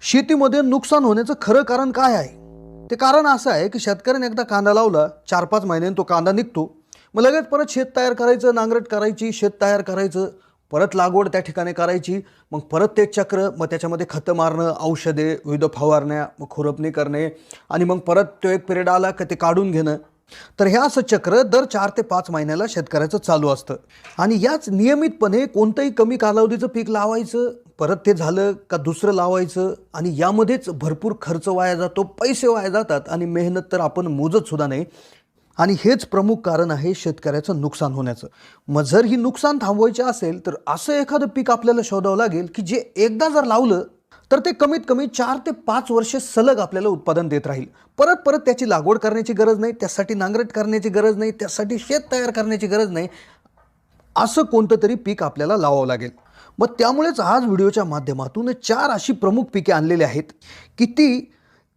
शेतीमध्ये नुकसान होण्याचं खरं कारण काय आहे? ते कारण असं आहे की शेतकऱ्याने एकदा कांदा लावला, 4-5 महिन्यांनी तो कांदा निघतो. मग लगेच परत शेत तयार करायचं, नांगरट करायची, शेत तयार करायचं, परत लागवड त्या ठिकाणी करायची. मग परत ते चक्र, मग त्याच्यामध्ये खतं मारणं, औषधे, विविध फवारण्या, मग खुरपणी करणे आणि मग परत तो एक पिरियड आला की ते काढून घेणं. तर हे असं चक्र दर 4 ते 5 महिन्याला शेतकऱ्याचं चालू असतं. आणि याच नियमितपणे कोणतंही कमी कालावधीचं पीक लावायचं, परत ते झालं का दुसरं लावायचं आणि यामध्येच भरपूर खर्च वाया जातो, पैसे वाया जातात आणि मेहनत तर आपण मोजत सुद्धा नाही. आणि हेच प्रमुख कारण आहे शेतकऱ्याचं नुकसान होण्याचं. मग जर ही नुकसान थांबवायचे असेल तर असं एखादं पीक आपल्याला शोधावं लागेल की जे एकदा जर लावलं तर ते कमीत कमी 4 ते 5 वर्ष सलग आपल्याला उत्पादन देत राहील. परत परत त्याची लागवड करण्याची गरज नाही, त्यासाठी नांगरट करण्याची गरज नाही, त्यासाठी शेत तयार करण्याची गरज नाही. असं कोणतं तरी पीक आपल्याला लावावं लागेल. मग त्यामुळेच आज व्हिडिओच्या माध्यमातून 4 अशी प्रमुख पिके आणलेली आहेत की ती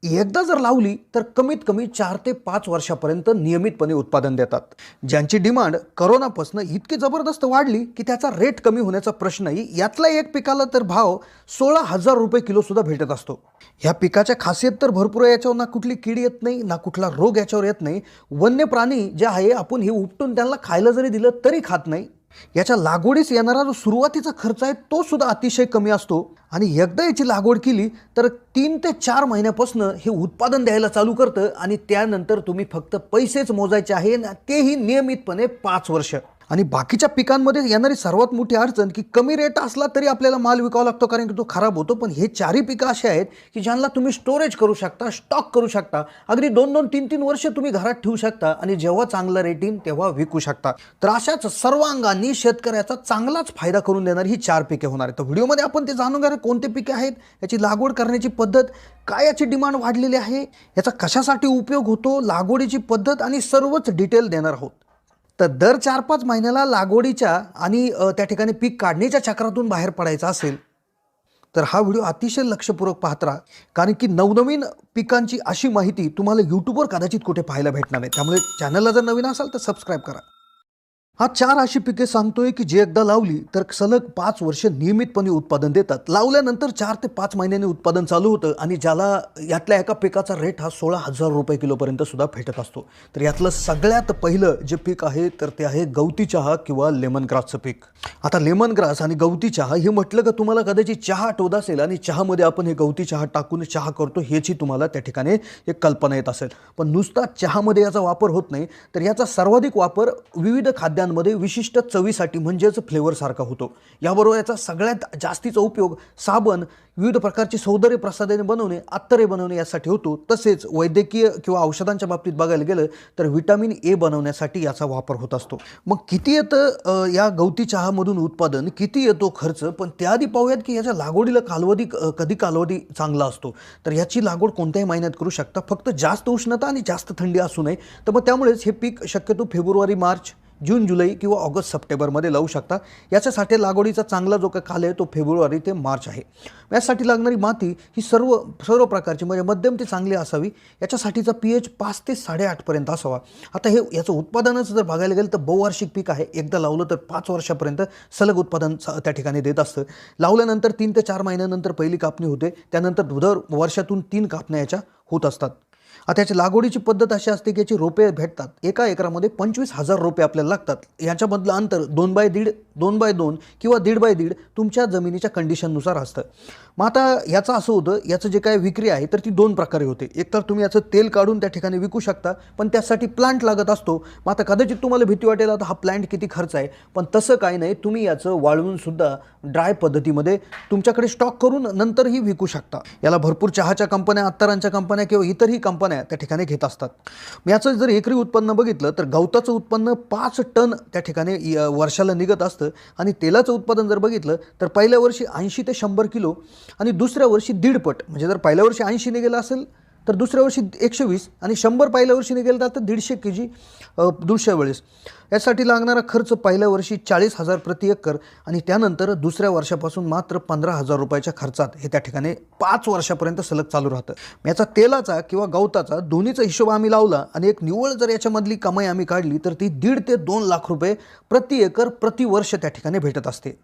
एकदा जर लावली तर कमीत कमी 4 ते 5 वर्षापर्यंत नियमितपणे उत्पादन देतात. ज्यांची डिमांड कोरोनापासून इतकी जबरदस्त वाढली की त्याचा रेट कमी होण्याचा प्रश्नही, यातला एक पिकाला तर भाव 16,000 रुपये किलो सुद्धा भेटत असतो. ह्या पिकाच्या खासियत तर भरपूर आहे. याच्यावर ना कुठली कीड येत नाही, ना कुठला रोग याच्यावर येत नाही. वन्य प्राणी जे आहे, आपण हे उपटून त्यांना खायला जरी दिलं तरी खात नाही. याच्या लागवडीस येणारा जो सुरुवातीचा खर्च आहे तो सुद्धा अतिशय कमी असतो आणि एकदा याची लागवड केली तर 3 ते 4 महिन्यापासून हे उत्पादन द्यायला चालू करतं आणि त्यानंतर तुम्ही फक्त पैसेच मोजायचे आहे, तेही नियमितपणे 5 वर्ष. आणि बाकीच्या पिकांमध्ये येणारी सर्वात मोठी अडचण की कमी रेट असला तरी आपल्याला माल विकावा लागतो, कारण की तो खराब होतो. पण हे 4ही पिकं असे आहेत की ज्यांना तुम्ही स्टोरेज करू शकता, स्टॉक करू शकता. अगदी 2-2, 3-3 वर्ष तुम्ही घरात ठेवू शकता आणि जेव्हा चांगला रेट येईल तेव्हा विकू शकता. तर अशाच सर्वांगाने शेतकऱ्याचा चांगलाच फायदा करून देणारी ही 4 पिके होणार आहेत. तर व्हिडिओमध्ये आपण ते जाणून घेणार कोणते पिके आहेत, याची लागवड करण्याची पद्धत काय, याची डिमांड वाढलेली आहे, याचा कशासाठी उपयोग होतो, लागवडीची पद्धत आणि सर्वच डिटेल देणार आहोत. तर दर 4-5 महिन्याला लागवडीच्या आणि त्या ठिकाणी पीक काढण्याच्या चक्रातून बाहेर पडायचं असेल तर हा व्हिडिओ अतिशय लक्षपूर्वक पाहत राहा, कारण की नवनवीन पिकांची अशी माहिती तुम्हाला यूट्यूबवर कदाचित कुठे पाहायला भेटणार नाही. त्यामुळे चॅनलला जर नवीन असाल तर सबस्क्राईब करा. हा 4 अशी पिके सांगतोय की जे एकदा लावली तर सलग 5 वर्ष नियमितपणे उत्पादन देतात. लावल्यानंतर 4 ते 5 महिन्यांनी उत्पादन चालू होतं आणि ज्याला यातल्या एका पिकाचा रेट हा 16,000 रुपये किलोपर्यंत सुद्धा भेटत असतो. तर यातलं सगळ्यात पहिलं जे पीक आहे तर ते आहे गवती चहा किंवा लेमन ग्रासचं पीक. आता लेमन ग्रास आणि गवती चहा हे म्हटलं का तुम्हाला कदाचित चहा आठवत असेल आणि चहामध्ये आपण हे गवती चहा टाकून चहा करतो, ह्याची तुम्हाला त्या ठिकाणी एक कल्पना येत असेल. पण नुसता चहामध्ये याचा वापर होत नाही, तर याचा सर्वाधिक वापर विविध खाद्यांमध्ये विशिष्ट चवीसाठी म्हणजेच फ्लेवरसारखा होतो. याबरोबर याचा सगळ्यात जास्तीचा उपयोग साबण, विविध प्रकारची सौंदर्य प्रसाधने बनवणे, अत्तरे बनवणे यासाठी होतो. तसेच वैद्यकीय किंवा औषधांच्या बाबतीत बघायला गेलं तर व्हिटॅमिन ए बनवण्यासाठी याचा वापर होत असतो. मग किती येतं या गवती चहामधून उत्पादन, किती येतो खर्च, पण त्याआधी पाहूयात की याच्या लागवडीला कधी कालावधी चांगला असतो. तर याची लागवड कोणत्याही महिन्यात करू शकता, फक्त जास्त उष्णता आणि जास्त थंडी असू नये. तर मग त्यामुळेच हे पीक शक्यतो फेब्रुवारी, मार्च, जून, जुलै किंवा ऑगस्ट, सप्टेंबरमध्ये लावू शकता. याच्यासाठी लागवडीचा चांगला जो काही काल आहे तो फेब्रुवारी ते मार्च आहे. यासाठी लागणारी माती ही सर्व प्रकारची म्हणजे मध्यम ते चांगली असावी. याच्यासाठीचा pH 5 ते 8.5 पर्यंत असावा. आता हे याचं उत्पादनाचं जर बघायला गेलं तर बहुवार्षिक पीक आहे. एकदा लावलं तर 5 वर्षापर्यंत सलग उत्पादन त्या ठिकाणी देत असतं. लावल्यानंतर 3 ते 4 महिन्यानंतर पहिली कापणी होते. त्यानंतर दर वर्षातून 3 कापण्या याच्या होत असतात. आता याची लागवडीची पद्धत अशी असते की याची रोपे भेटतात. एका एकरामध्ये 25,000 रोपे आपल्याला लागतात. याच्यामधलं अंतर 2x1.5, 2x2 किंवा 1.5x1.5 तुमच्या जमिनीच्या कंडिशननुसार असतं. मग आता याचं असं होतं, याचं जे काय विक्री आहे तर ती 2 प्रकारे होते. एक तर तुम्ही याचं तेल काढून त्या ठिकाणी विकू शकता, पण त्यासाठी प्लांट लागत असतो. मग आता कदाचित तुम्हाला भीती वाटेल आता हा प्लांट किती खर्च आहे, पण तसं काही नाही. तुम्ही याचं वाळवून सुद्धा ड्राय पद्धतीमध्ये तुमच्याकडे स्टॉक करून नंतरही विकू शकता. याला भरपूर चहाच्या कंपन्या, अत्तरांच्या कंपन्या किंवा इतरही कंपन्या त्या ठिकाणी घेत असतात. याचं जर एकरी उत्पन्न बघितलं तर गवताचं उत्पन्न 5 टन त्या ठिकाणी वर्षाला निघत असतं आणि तेलाचं उत्पादन जर बघितलं तर पहिल्या वर्षी 80 ते 100 किलो आणि दुसऱ्या वर्षी 1.5 पट. म्हणजे जर पहिल्या वर्षी 80 निघेलं असेल तर दुसऱ्या वर्षी 120 आणि 100 पहिल्या वर्षी निघेल तर 150 kg दुसऱ्या वेळेस. यासाठी लागणारा खर्च पहिल्या वर्षी 40,000 प्रति एकर आणि त्यानंतर दुसऱ्या वर्षापासून मात्र 15,000 रुपयाच्या खर्चात हे त्या ठिकाणी 5 वर्षापर्यंत सलग चालू राहतं. याचा तेलाचा किंवा गवताचा दोन्हीचा हिशोब आम्ही लावला आणि एक निव्वळ जर याच्यामधली कमाई आम्ही काढली तर ती 1.5 ते 2 लाख रुपये प्रति एकर प्रति वर्ष त्या ठिकाणी भेटत असते.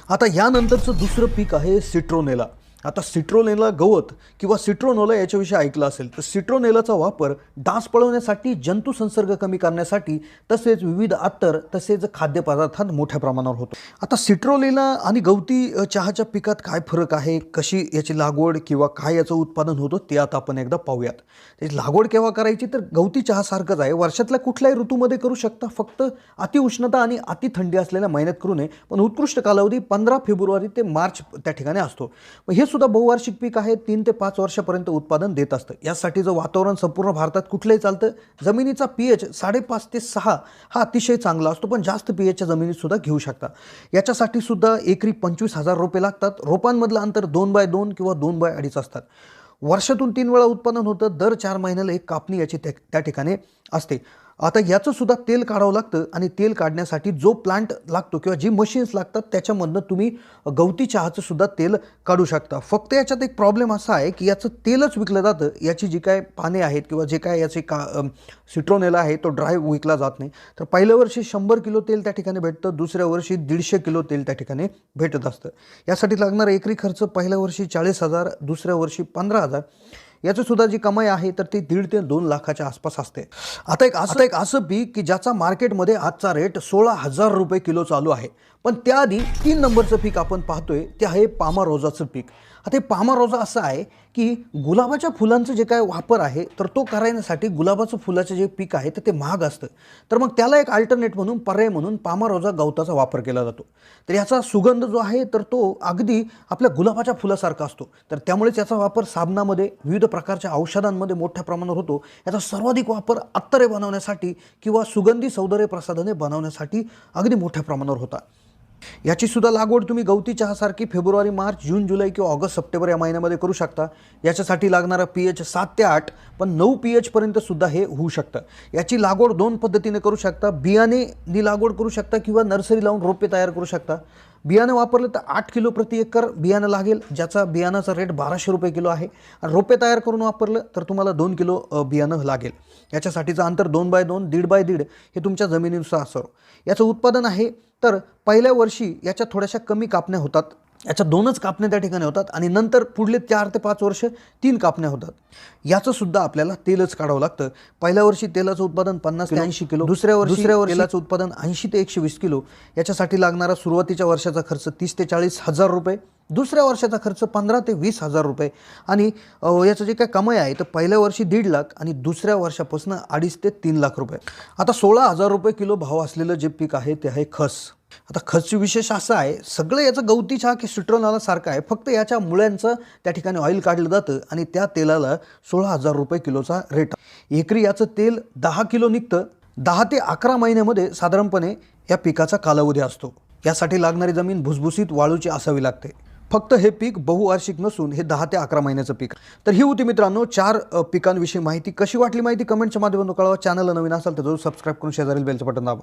आता यानंतरचं दुसरं पीक आहे सिट्रोनेला. आता सिट्रोनेला गवत किंवा सिट्रोनोला याच्याविषयी ऐकलं असेल तर सिट्रोनेलाचा वापर डास पळवण्यासाठी, जंतू संसर्ग कमी करण्यासाठी, तसेच विविध अत्तर तसेच खाद्यपदार्थांत मोठ्या प्रमाणावर होतो. आता सिट्रोनेला आणि गवती चहाच्या पिकात काय फरक आहे, कशी याची लागवड किंवा काय याचं उत्पादन होतं ते आता आपण एकदा पाहूयात. त्याची लागवड केव्हा करायची तर गवती चहासारखंच आहे, वर्षातल्या कुठल्याही ऋतूमध्ये करू शकता, फक्त अतिउष्णता आणि अति थंडी असलेल्या महिन्यात करू नये. पण उत्कृष्ट कालावधी 15 फेब्रुवारी ते मार्च त्या ठिकाणी असतो. हे सुद्धा बहुवार्षिक पीक आहे, 3 ते 5 वर्षापर्यंत उत्पादन देत असतं. यासाठीचं वातावरण संपूर्ण भारतात कुठलंही चालतं. जमिनीचा pH 5.5 ते 6 हा अतिशय चांगला असतो, पण जास्त pHच्या जमिनीत सुद्धा घेऊ शकता. याच्यासाठी सुद्धा एकरी 25,000 रोपे लागतात. रोपांमधलं अंतर 2x2 किंवा 2x2.5 असतात. वर्षातून 3 वेळा उत्पादन होतं. दर 4 महिन्याला एक कापणी याची त्या ठिकाणी असते. आता याचं सुद्धा तेल काढावं लागतं आणि तेल काढण्यासाठी जो प्लांट लागतो किंवा जी मशीन्स लागतात त्याच्यामधनं तुम्ही गवती चहाचं सुद्धा तेल काढू शकता. फक्त याच्यात एक प्रॉब्लेम असा आहे की याचं तेलच विकलं जातं. याची जी काय पाने आहेत किंवा जे काय याचे सिट्रोनेला आहे तो ड्राय विकला जात नाही. तर पहिल्या वर्षी 100 किलो तेल त्या ठिकाणी भेटतं, दुसऱ्या वर्षी 150 किलो तेल त्या ठिकाणी भेटत असतं. यासाठी लागणारा एकरी खर्च पहिल्या वर्षी 40,000, दुसऱ्या वर्षी 15,000. याचं सुद्धा जी कमाई आहे तर ती 1.5 ते 2 लाखाच्या आसपास असते. आता एक असं पीक की ज्याचा मार्केटमध्ये आजचा रेट 16,000 रुपये किलो चालू आहे. पण त्याआधी 3 नंबरचं पीक आपण पाहतोय ते आहे पामारोजाचं पीक. आता हे पामारोजा असं आहे की गुलाबाच्या फुलांचं जे काय वापर आहे तर तो करण्यासाठी गुलाबाचं फुलाचं जे पीक आहे तर ते महाग असतं. तर मग त्याला एक अल्टरनेट म्हणून, पर्याय म्हणून पामारोजा गवताचा वापर केला जातो. तर याचा सुगंध जो आहे तर तो अगदी आपल्या गुलाबाच्या फुलासारखा असतो. तर त्यामुळेच याचा वापर साबणामध्ये, विविध प्रकारच्या औषधांमध्ये मोठ्या प्रमाणावर होतो. याचा सर्वाधिक वापर अत्तरे बनवण्यासाठी किंवा सुगंधी सौंदर्य प्रसाधने बनवण्यासाठी अगदी मोठ्या प्रमाणावर होता. याची सुद्धा लागवड तुम्ही गवती चहासारखी फेब्रुवारी, मार्च, जून, जुलै किंवा ऑगस्ट, सप्टेंबर या महिन्यामध्ये करू शकता. याच्यासाठी लागणारा pH 7 ते 8, पण 9 pH पर्यंत सुद्धा हे होऊ शकतं. याची लागवड 2 पद्धतीने करू शकता. बियाणेनी लागवड करू शकता किंवा नर्सरी लावून रोपे तयार करू शकता. बियाणं वापरलं तर 8 किलो प्रति एकर बियाणं लागेल, ज्याचा बियाणाचा रेट 1200 रुपये किलो आहे. आणि रोपे तयार करून वापरलं तर तुम्हाला 2 किलो बियाणं लागेल. याच्यासाठीचं अंतर 2x2, 1.5x1.5 हे तुमच्या जमिनीनुसार असावं. याचं उत्पादन आहे तर पहिल्या वर्षी याच्या थोड्याशा कमी कापण्या होतात. याच्या 2च कापण्या त्या ठिकाणी होतात आणि नंतर पुढले 4 ते 5 वर्ष 3 कापण्या होतात. याचं सुद्धा आपल्याला तेलच काढावं लागतं. पहिल्या वर्षी तेलाचं उत्पादन 50 ते 80 किलो, दुसऱ्या वर्षी तेलाचं उत्पादन 80 ते 120 किलो. याच्यासाठी लागणारा सुरुवातीच्या वर्षाचा खर्च 30 ते 40,000 रुपये, दुसऱ्या वर्षाचा खर्च 15 ते 20,000 रुपये आणि याचं जे काय कमाई आहे तर पहिल्या वर्षी 1.5 लाख आणि दुसऱ्या वर्षापासून 2.5 ते 3 लाख रुपये. आता 16,000 रुपये किलो भाव असलेलं जे पीक आहे ते आहे खस. आता खसची विशेष असं आहे, सगळं याचं गवती चहा की सिट्रोनेला सारखं आहे, फक्त याच्या मुळ्यांचं त्या ठिकाणी ऑइल काढलं जातं आणि त्या तेलाला 16,000 रुपये किलोचा रेट. एकरी याचं तेल 10 किलो निघतं. 10 ते 11 महिन्यामध्ये साधारणपणे या पिकाचा कालावधी असतो. यासाठी लागणारी जमीन भुसभुशीत वाळूची असावी लागते. फक्त हे पीक बहुवार्षिक नसून हे 10 ते 11 महिन्याचं पीक. तर ही होती मित्रांनो 4 पिकांविषयी माहिती. कशी वाटली माहिती कमेंटच्या माध्यमातून कळवा. चॅनलला नवीन असाल तर जरूर सबस्क्राईब करून शेजारील बेलचं बटन दाबा.